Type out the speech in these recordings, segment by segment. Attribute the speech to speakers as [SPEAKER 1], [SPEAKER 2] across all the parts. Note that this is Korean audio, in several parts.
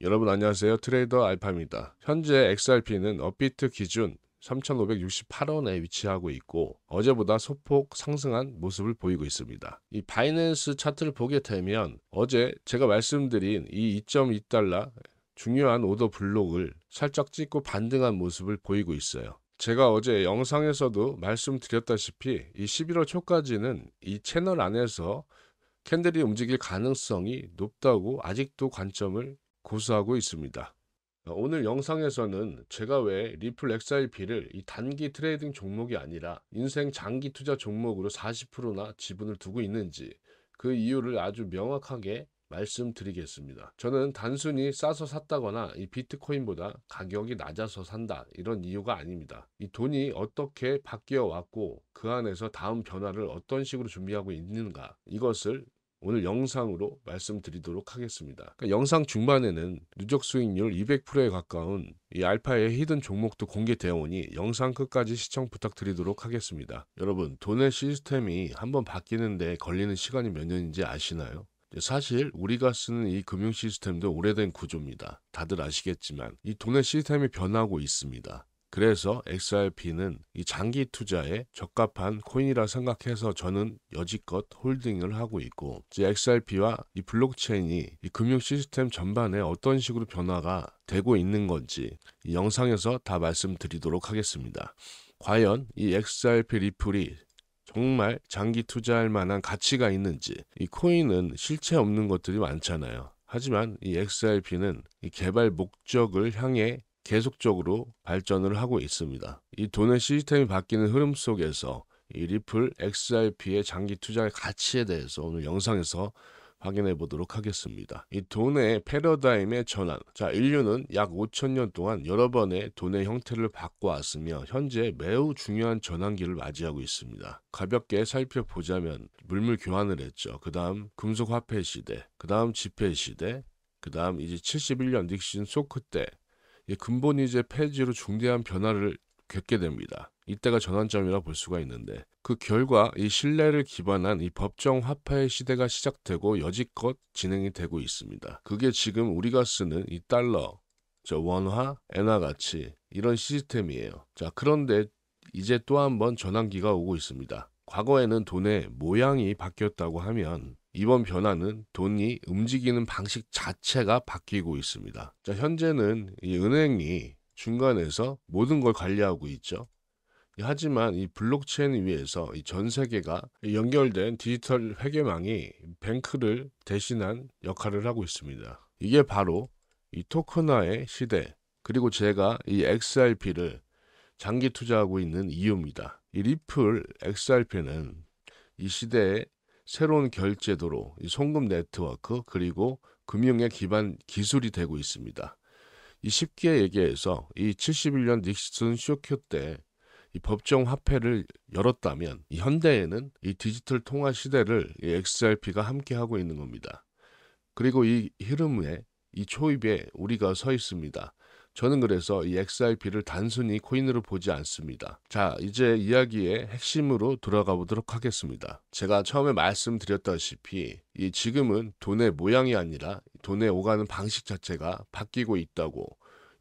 [SPEAKER 1] 여러분 안녕하세요. 트레이더 알파입니다. 현재 XRP는 업비트 기준 3,568원에 위치하고 있고 어제보다 소폭 상승한 모습을 보이고 있습니다. 이 바이낸스 차트를 보게 되면 어제 제가 말씀드린 이 2.2달러 중요한 오더 블록을 살짝 찍고 반등한 모습을 보이고 있어요. 제가 어제 영상에서도 말씀드렸다시피 이 11월 초까지는 이 채널 안에서 캔들이 움직일 가능성이 높다고 아직도 관점을 고수하고 있습니다. 오늘 영상에서는 제가 왜 리플 XRP를 이 단기 트레이딩 종목이 아니라 인생 장기 투자 종목으로 40%나 지분을 두고 있는지 그 이유를 아주 명확하게 말씀드리겠습니다. 저는 단순히 싸서 샀다거나 이 비트코인보다 가격이 낮아서 산다 이런 이유가 아닙니다. 이 돈이 어떻게 바뀌어 왔고 그 안에서 다음 변화를 어떤 식으로 준비하고 있는가 이것을 오늘 영상으로 말씀드리도록 하겠습니다. 그러니까 영상 중반에는 누적 수익률 200%에 가까운 이 알파의 히든 종목도 공개되어 오니 영상 끝까지 시청 부탁드리도록 하겠습니다. 여러분, 돈의 시스템이 한번 바뀌는데 걸리는 시간이 몇 년인지 아시나요? 사실 우리가 쓰는 이 금융 시스템도 오래된 구조입니다. 다들 아시겠지만 이 돈의 시스템이 변하고 있습니다. 그래서 XRP는 이 장기 투자에 적합한 코인이라 생각해서 저는 여지껏 홀딩을 하고 있고 XRP와 이 블록체인이 이 금융 시스템 전반에 어떤 식으로 변화가 되고 있는 건지 이 영상에서 다 말씀드리도록 하겠습니다. 과연 이 XRP 리플이 정말 장기 투자할 만한 가치가 있는지 이 코인은 실체 없는 것들이 많잖아요. 하지만 이 XRP는 이 개발 목적을 향해 계속적으로 발전을 하고 있습니다. 이 돈의 시스템이 바뀌는 흐름 속에서 이 리플 XRP의 장기 투자의 가치에 대해서 오늘 영상에서 확인해 보도록 하겠습니다. 이 돈의 패러다임의 전환. 자, 인류는 약 5,000년 동안 여러 번의 돈의 형태를 바꿔왔으며 현재 매우 중요한 전환기를 맞이하고 있습니다. 가볍게 살펴보자면 물물 교환을 했죠. 그 다음 금속 화폐 시대, 그 다음 지폐 시대, 그 다음 이제 71년 닉슨 소크 때 근본이제 폐지로 중대한 변화를 겪게 됩니다. 이때가 전환점이라 볼 수가 있는데 그 결과 이 신뢰를 기반한 이 법정 화폐의 시대가 시작되고 여지껏 진행이 되고 있습니다. 그게 지금 우리가 쓰는 이 달러, 원화, 엔화 같이 이런 시스템이에요. 자, 그런데 이제 또 한 번 전환기가 오고 있습니다. 과거에는 돈의 모양이 바뀌었다고 하면 이번 변화는 돈이 움직이는 방식 자체가 바뀌고 있습니다. 자, 현재는 이 은행이 중간에서 모든 걸 관리하고 있죠. 하지만 이 블록체인 위에서 이 전 세계가 연결된 디지털 회계망이 뱅크를 대신한 역할을 하고 있습니다. 이게 바로 이 토큰화의 시대, 그리고 제가 이 XRP를 장기 투자하고 있는 이유입니다. 이 리플 XRP는 이 시대의 새로운 결제도로 이 송금 네트워크 그리고 금융의 기반 기술이 되고 있습니다. 이 쉽게 얘기해서 이 71년 닉슨 쇼크 때 이 법정 화폐를 열었다면 이 현대에는 이 디지털 통화 시대를 이 XRP가 함께 하고 있는 겁니다. 그리고 이 흐름에 이 초입에 우리가 서 있습니다. 저는 그래서 이 XRP를 단순히 코인으로 보지 않습니다. 자, 이제 이야기의 핵심으로 돌아가 보도록 하겠습니다. 제가 처음에 말씀드렸다시피 이 지금은 돈의 모양이 아니라 돈의 오가는 방식 자체가 바뀌고 있다고,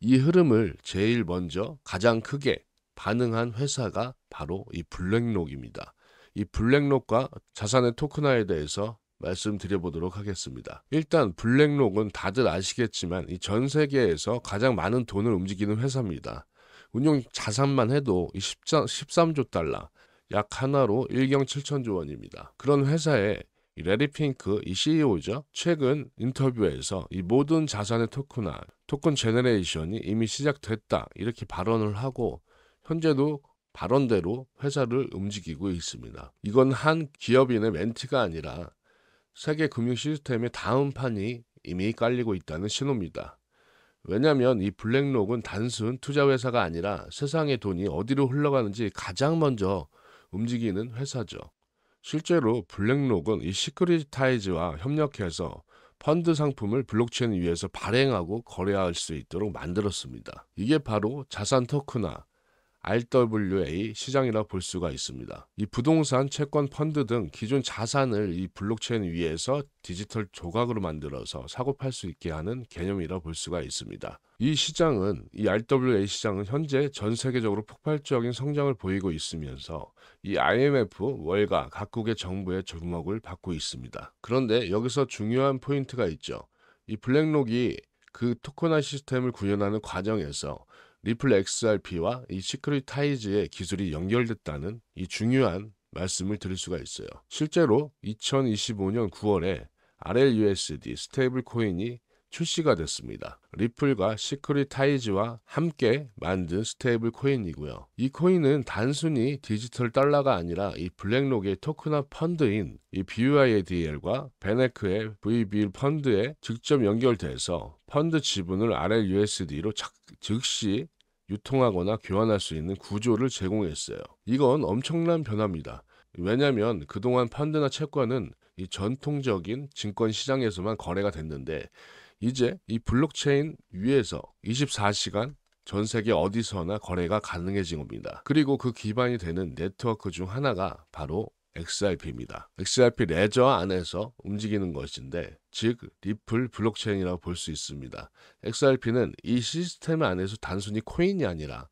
[SPEAKER 1] 이 흐름을 제일 먼저 가장 크게 반응한 회사가 바로 이 블랙록입니다. 이 블랙록과 자산의 토큰화에 대해서 말씀드려보도록 하겠습니다. 일단 블랙록은 다들 아시겠지만 이 전 세계에서 가장 많은 돈을 움직이는 회사입니다. 운용 자산만 해도 이 13조 달러, 약 하나로 1경 7천조 원입니다. 그런 회사의 이 레리 핑크 이 CEO죠. 최근 인터뷰에서 이 모든 자산의 토큰화, 토큰 제너레이션이 이미 시작됐다 이렇게 발언을 하고 현재도 발언대로 회사를 움직이고 있습니다. 이건 한 기업인의 멘트가 아니라 세계 금융 시스템의 다음 판이 이미 깔리고 있다는 신호입니다. 왜냐하면 이 블랙록은 단순 투자 회사가 아니라 세상의 돈이 어디로 흘러가는지 가장 먼저 움직이는 회사죠. 실제로 블랙록은 이 시큐리타이즈와 협력해서 펀드 상품을 블록체인 위에서 발행하고 거래할 수 있도록 만들었습니다. 이게 바로 자산 토큰화, RWA 시장이라 볼 수가 있습니다. 이 부동산, 채권, 펀드 등 기존 자산을 이 블록체인 위에서 디지털 조각으로 만들어서 사고 팔 수 있게 하는 개념이라 볼 수가 있습니다. 이 시장은, 이 RWA 시장은 현재 전 세계적으로 폭발적인 성장을 보이고 있으면서 이 IMF, 월가, 각국의 정부의 주목을 받고 있습니다. 그런데 여기서 중요한 포인트가 있죠. 이 블랙록이 그 토커나 시스템을 구현하는 과정에서 리플 XRP와 이 시크릿타이즈의 기술이 연결됐다는 이 중요한 말씀을 드릴 수가 있어요. 실제로 2025년 9월에 RLUSD 스테이블 코인이 출시가 됐습니다. 리플과 시크릿타이즈와 함께 만든 스테이블 코인이고요. 이 코인은 단순히 디지털 달러가 아니라 이 블랙록의 토크나 펀드인 이 BUIDL과 베네크의 VB 펀드에 직접 연결돼서 펀드 지분을 RLUSD로 즉시 유통하거나 교환할 수 있는 구조를 제공했어요. 이건 엄청난 변화입니다. 왜냐하면 그동안 펀드나 채권은 이 전통적인 증권 시장에서만 거래가 됐는데 이제 이 블록체인 위에서 24시간 전 세계 어디서나 거래가 가능해진 겁니다. 그리고 그 기반이 되는 네트워크 중 하나가 바로 XRP입니다. XRP 레저 안에서 움직이는 것인데, 즉 리플 블록체인이라고 볼 수 있습니다. XRP는 이 시스템 안에서 단순히 코인이 아니라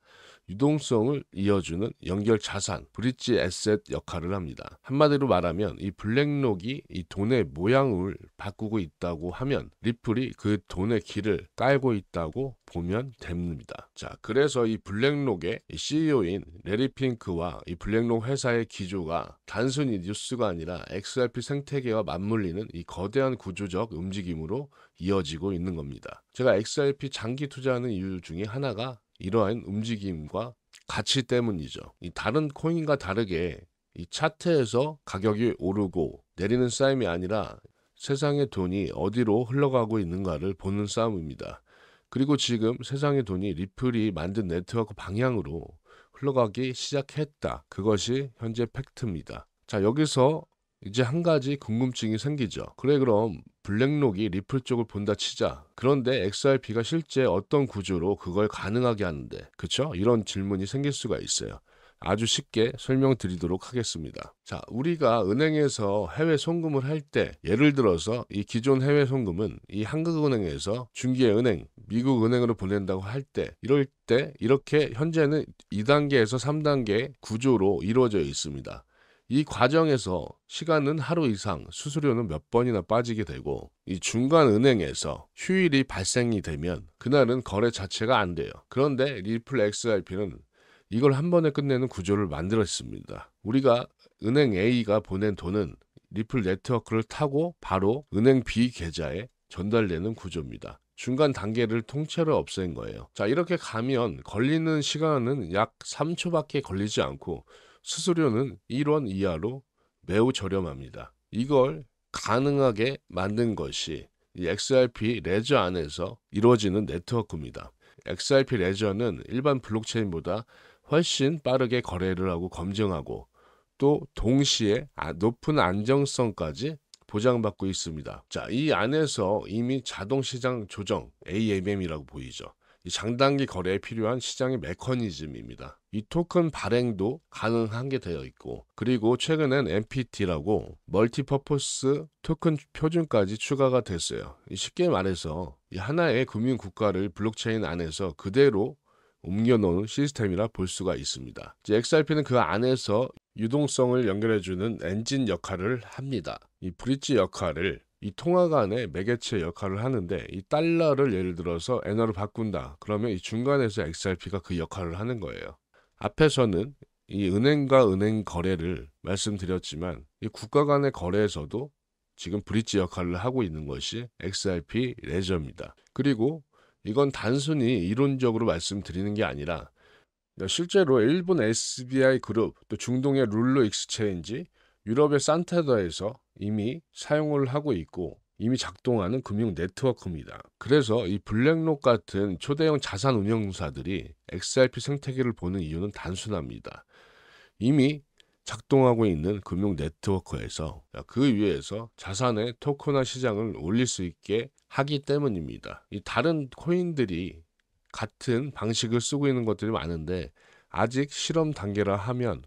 [SPEAKER 1] 유동성을 이어주는 연결 자산, 브릿지 애셋 역할을 합니다. 한마디로 말하면 이 블랙록이 이 돈의 모양을 바꾸고 있다고 하면 리플이 그 돈의 길을 깔고 있다고 보면 됩니다. 자, 그래서 이 블랙록의 CEO인 레리 핑크와 이 블랙록 회사의 기조가 단순히 뉴스가 아니라 XRP 생태계와 맞물리는 이 거대한 구조적 움직임으로 이어지고 있는 겁니다. 제가 XRP 장기 투자하는 이유 중에 하나가 이러한 움직임과 가치 때문이죠. 이 다른 코인과 다르게 이 차트에서 가격이 오르고 내리는 싸움이 아니라 세상의 돈이 어디로 흘러가고 있는가를 보는 싸움입니다. 그리고 지금 세상의 돈이 리플이 만든 네트워크 방향으로 흘러가기 시작했다. 그것이 현재 팩트입니다. 자, 여기서 이제 한 가지 궁금증이 생기죠. 그래, 그럼 블랙록이 리플 쪽을 본다 치자. 그런데 XRP가 실제 어떤 구조로 그걸 가능하게 하는데, 그쵸? 이런 질문이 생길 수가 있어요. 아주 쉽게 설명드리도록 하겠습니다. 자, 우리가 은행에서 해외 송금을 할 때, 예를 들어서 이 기존 해외 송금은 이 한국은행에서 중개은행, 미국 은행으로 보낸다고 할 때, 이럴 때 이렇게 현재는 2단계에서 3단계 구조로 이루어져 있습니다. 이 과정에서 시간은 하루 이상, 수수료는 몇 번이나 빠지게 되고, 이 중간 은행에서 휴일이 발생이 되면 그날은 거래 자체가 안 돼요. 그런데 리플 XRP는 이걸 한 번에 끝내는 구조를 만들었습니다. 우리가 은행 A가 보낸 돈은 리플 네트워크를 타고 바로 은행 B 계좌에 전달되는 구조입니다. 중간 단계를 통째로 없앤 거예요. 자, 이렇게 가면 걸리는 시간은 약 3초밖에 걸리지 않고 수수료는 1원 이하로 매우 저렴합니다. 이걸 가능하게 만든 것이 이 XRP 레저 안에서 이루어지는 네트워크입니다. XRP 레저는 일반 블록체인보다 훨씬 빠르게 거래를 하고 검증하고 또 동시에 높은 안정성까지 보장받고 있습니다. 자, 이 안에서 이미 자동시장 조정 AMM이라고 보이죠. 이 장단기 거래에 필요한 시장의 메커니즘입니다. 이 토큰 발행도 가능한 게 되어 있고, 그리고 최근엔 MPT라고 멀티퍼포스 토큰 표준까지 추가가 됐어요. 쉽게 말해서 이 하나의 금융 국가를 블록체인 안에서 그대로 옮겨놓은 시스템이라 볼 수가 있습니다. 이제 XRP는 그 안에서 유동성을 연결해주는 엔진 역할을 합니다. 이 브릿지 역할을 이 통화 간의 매개체 역할을 하는데, 이 달러를 예를 들어서 엔화로 바꾼다. 그러면 이 중간에서 XRP가 그 역할을 하는 거예요. 앞에서는 이 은행과 은행 거래를 말씀드렸지만 이 국가 간의 거래에서도 지금 브릿지 역할을 하고 있는 것이 XRP 레저입니다. 그리고 이건 단순히 이론적으로 말씀드리는 게 아니라 실제로 일본 SBI 그룹, 또 중동의 룰루 익스체인지, 유럽의 산타더에서 이미 사용을 하고 있고 이미 작동하는 금융 네트워크입니다. 그래서 이 블랙록 같은 초대형 자산 운용사들이 XRP 생태계를 보는 이유는 단순합니다. 이미 작동하고 있는 금융 네트워크에서 그 위에서 자산의 토큰화 시장을 올릴 수 있게 하기 때문입니다. 이 다른 코인들이 같은 방식을 쓰고 있는 것들이 많은데 아직 실험 단계라 하면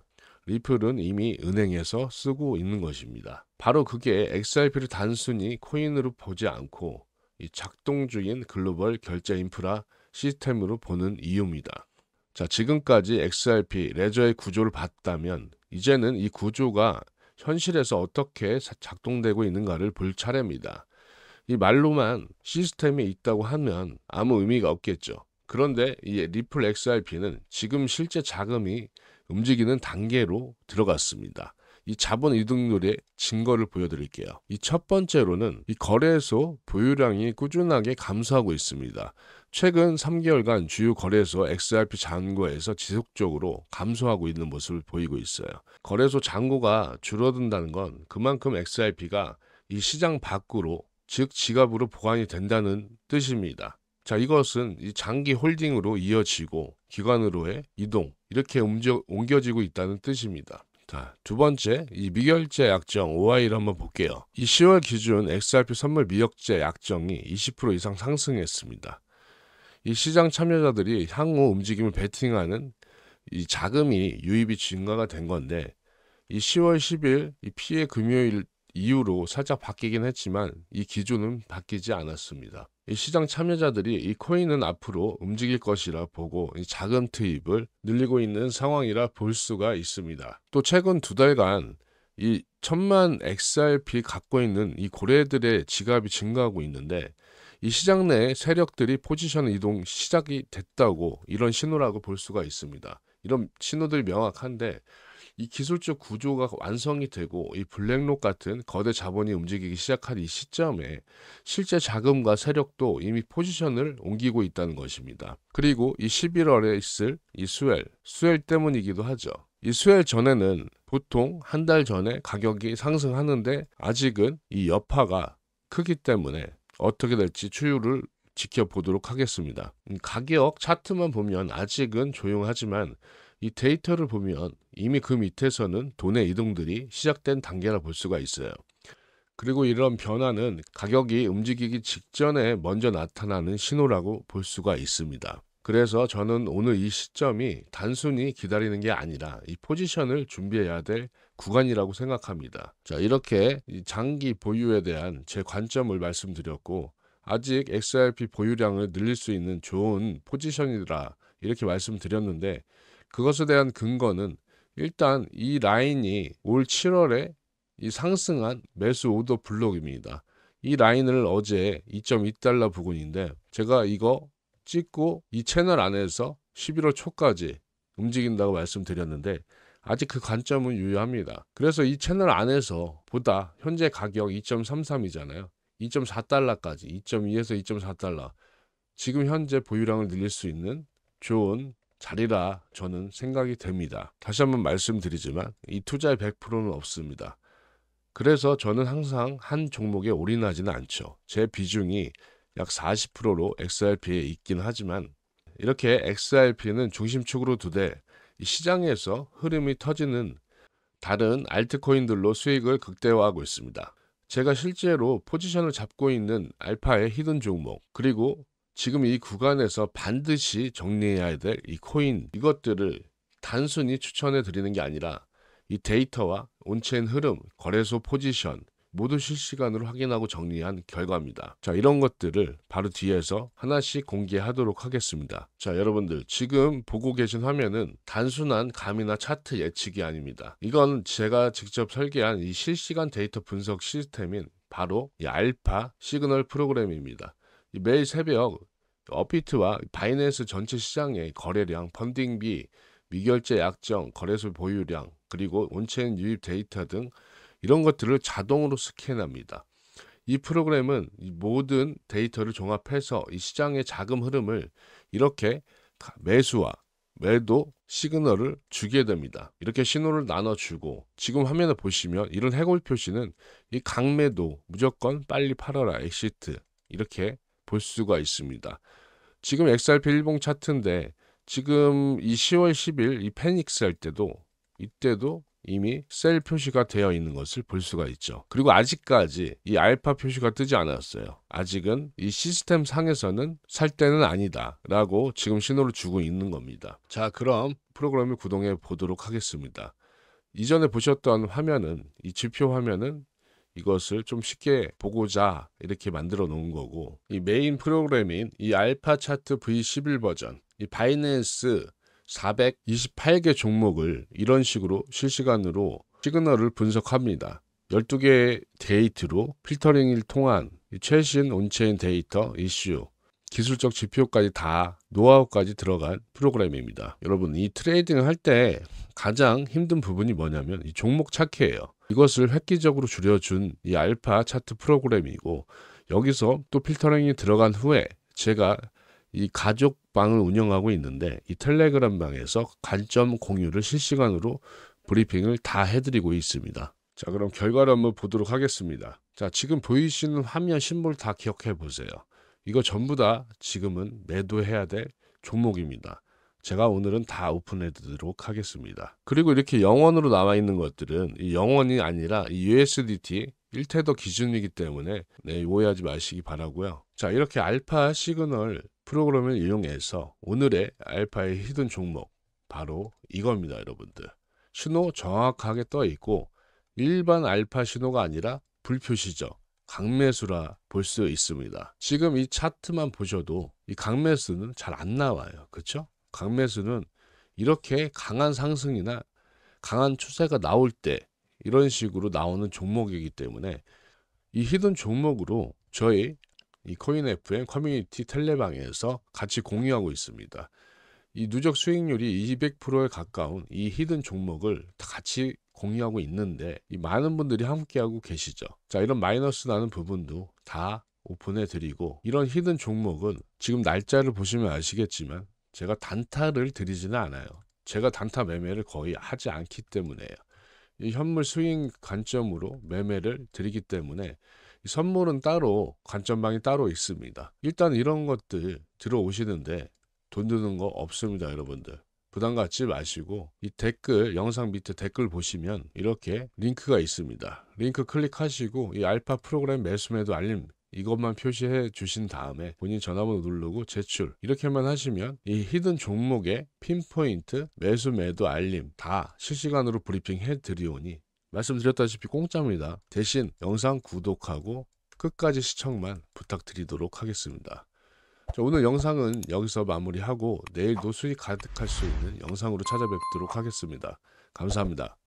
[SPEAKER 1] 리플은 이미 은행에서 쓰고 있는 것입니다. 바로 그게 XRP를 단순히 코인으로 보지 않고 이 작동 중인 글로벌 결제 인프라 시스템으로 보는 이유입니다. 자, 지금까지 XRP 레저의 구조를 봤다면 이제는 이 구조가 현실에서 어떻게 작동되고 있는가를 볼 차례입니다. 이 말로만 시스템이 있다고 하면 아무 의미가 없겠죠. 그런데 이 리플 XRP는 지금 실제 자금이 움직이는 단계로 들어갔습니다. 이 자본 이동률의 증거를 보여드릴게요. 이 첫 번째로는 이 거래소 보유량이 꾸준하게 감소하고 있습니다. 최근 3개월간 주요 거래소 XRP 잔고에서 지속적으로 감소하고 있는 모습을 보이고 있어요. 거래소 잔고가 줄어든다는 건 그만큼 XRP가 이 시장 밖으로, 즉 지갑으로 보관이 된다는 뜻입니다. 자, 이것은 이 장기 홀딩으로 이어지고 기관으로의 이동, 이렇게 옮겨지고 있다는 뜻입니다. 자, 두 번째, 이 미결제 약정 OI를 한번 볼게요. 이 10월 기준 XRP 선물 미결제 약정이 20% 이상 상승했습니다. 이 시장 참여자들이 향후 움직임을 베팅하는 이 자금이 유입이 증가가 된 건데, 이 10월 10일 이 피해 금요일 이후로 살짝 바뀌긴 했지만 이 기준은 바뀌지 않았습니다. 이 시장 참여자들이 이 코인은 앞으로 움직일 것이라 보고 이 자금 투입을 늘리고 있는 상황이라 볼 수가 있습니다. 또 최근 2달간 이 1000만 XRP 갖고 있는 이 고래들의 지갑이 증가하고 있는데, 이 시장 내 세력들이 포지션 이동 시작이 됐다고, 이런 신호라고 볼 수가 있습니다. 이런 신호들이 명확한데, 이 기술적 구조가 완성이 되고 이 블랙록 같은 거대 자본이 움직이기 시작한 이 시점에 실제 자금과 세력도 이미 포지션을 옮기고 있다는 것입니다. 그리고 이 11월에 있을 이 수엘 때문이기도 하죠. 이 수엘 전에는 보통 한 달 전에 가격이 상승하는데 아직은 이 여파가 크기 때문에 어떻게 될지 추이를 지켜보도록 하겠습니다. 가격 차트만 보면 아직은 조용하지만 이 데이터를 보면 이미 그 밑에서는 돈의 이동들이 시작된 단계라 볼 수가 있어요. 그리고 이런 변화는 가격이 움직이기 직전에 먼저 나타나는 신호라고 볼 수가 있습니다. 그래서 저는 오늘 이 시점이 단순히 기다리는 게 아니라 이 포지션을 준비해야 될 구간이라고 생각합니다. 자, 이렇게 이 장기 보유에 대한 제 관점을 말씀드렸고, 아직 XRP 보유량을 늘릴 수 있는 좋은 포지션이라 이렇게 말씀드렸는데, 그것에 대한 근거는 일단 이 라인이 올 7월에 이 상승한 매수 오더 블록입니다. 이 라인을 어제 2.2달러 부근인데 제가 이거 찍고 이 채널 안에서 11월 초까지 움직인다고 말씀드렸는데 아직 그 관점은 유효합니다. 그래서 이 채널 안에서 보다 현재 가격 2.33이잖아요. 2.4달러까지 2.2에서 2.4달러 지금 현재 보유량을 늘릴 수 있는 좋은 자리라 저는 생각이 됩니다. 다시 한번 말씀드리지만 이 투자의 100%는 없습니다. 그래서 저는 항상 한 종목에 올인하지는 않죠. 제 비중이 약 40%로 XRP에 있긴 하지만 이렇게 XRP는 중심축으로 두되 이 시장에서 흐름이 터지는 다른 알트코인들로 수익을 극대화하고 있습니다. 제가 실제로 포지션을 잡고 있는 알파의 히든 종목, 그리고 지금 이 구간에서 반드시 정리해야 될 이 코인, 이것들을 단순히 추천해 드리는 게 아니라 이 데이터와 온체인 흐름, 거래소 포지션 모두 실시간으로 확인하고 정리한 결과입니다. 자, 이런 것들을 바로 뒤에서 하나씩 공개하도록 하겠습니다. 자, 여러분들 지금 보고 계신 화면은 단순한 감이나 차트 예측이 아닙니다. 이건 제가 직접 설계한 이 실시간 데이터 분석 시스템인 바로 이 알파 시그널 프로그램입니다. 매일 새벽 업비트와 바이낸스 전체 시장의 거래량, 펀딩비, 미결제 약정, 거래소 보유량, 그리고 온체인 유입 데이터 등 이런 것들을 자동으로 스캔합니다. 이 프로그램은 이 모든 데이터를 종합해서 이 시장의 자금 흐름을 이렇게 매수와 매도 시그널을 주게 됩니다. 이렇게 신호를 나눠주고, 지금 화면에 보시면 이런 해골 표시는 이 강매도, 무조건 빨리 팔아라, 엑시트, 이렇게 볼 수가 있습니다. 지금 XRP 일봉 차트인데 지금 이 10월 10일 이 페닉스 할 때도 이때도 이미 셀 표시가 되어 있는 것을 볼 수가 있죠. 그리고 아직까지 이 알파 표시가 뜨지 않았어요. 아직은 이 시스템 상에서는 살 때는 아니다 라고 지금 신호를 주고 있는 겁니다. 자, 그럼 프로그램을 구동해 보도록 하겠습니다. 이전에 보셨던 화면은, 이 지표 화면은 이것을 좀 쉽게 보고자 이렇게 만들어 놓은 거고, 이 메인 프로그램인 이 알파 차트 V11 버전, 이 바이낸스 428개 종목을 이런 식으로 실시간으로 시그널을 분석합니다. 12개의 데이트로 필터링을 통한 최신 온체인 데이터, 이슈, 기술적 지표까지 다 노하우까지 들어간 프로그램입니다. 여러분, 이 트레이딩을 할 때 가장 힘든 부분이 뭐냐면 이 종목 찾기예요. 이것을 획기적으로 줄여준 이 알파 차트 프로그램이고, 여기서 또 필터링이 들어간 후에 제가 이 가족방을 운영하고 있는데 이 텔레그램 방에서 관점 공유를 실시간으로 브리핑을 다 해드리고 있습니다. 자, 그럼 결과를 한번 보도록 하겠습니다. 자, 지금 보이시는 화면 심볼 다 기억해 보세요. 이거 전부 다 지금은 매도해야 될 종목입니다. 제가 오늘은 다 오픈해 드리도록 하겠습니다. 그리고 이렇게 영원으로 나와 있는 것들은 이 영원이 아니라 이 USDT 1테더 기준이기 때문에 오해하지 마시기 바라고요. 자, 이렇게 알파 시그널 프로그램을 이용해서 오늘의 알파의 히든 종목 바로 이겁니다. 여러분들, 신호 정확하게 떠 있고 일반 알파 신호가 아니라 불표시죠. 강매수라 볼 수 있습니다. 지금 이 차트만 보셔도 이 강매수는 잘 안 나와요. 그렇죠? 강매수는 이렇게 강한 상승이나 강한 추세가 나올 때 이런 식으로 나오는 종목이기 때문에 이 히든 종목으로 저희 이 코인 FM 커뮤니티 텔레방에서 같이 공유하고 있습니다. 이 누적 수익률이 200%에 가까운 이 히든 종목을 다 같이 공유하고 있는데 이 많은 분들이 함께하고 계시죠. 자, 이런 마이너스 나는 부분도 다 오픈해 드리고, 이런 히든 종목은 지금 날짜를 보시면 아시겠지만 제가 단타를 드리지는 않아요. 제가 단타 매매를 거의 하지 않기 때문에요. 이 현물 스윙 관점으로 매매를 드리기 때문에 이 선물은 따로, 관점방이 따로 있습니다. 일단 이런 것들 들어오시는데 돈 드는 거 없습니다. 여러분들 부담 갖지 마시고 이 댓글, 영상 밑에 댓글 보시면 이렇게 링크가 있습니다. 링크 클릭하시고 이 알파 프로그램 매수 매도 알림 이것만 표시해 주신 다음에 본인 전화번호 누르고 제출, 이렇게만 하시면 이 히든 종목의 핀포인트 매수 매도 알림 다 실시간으로 브리핑 해 드리오니 말씀드렸다시피 공짜입니다. 대신 영상 구독하고 끝까지 시청만 부탁드리도록 하겠습니다. 자, 오늘 영상은 여기서 마무리하고 내일도 수익 가득할 수 있는 영상으로 찾아뵙도록 하겠습니다. 감사합니다.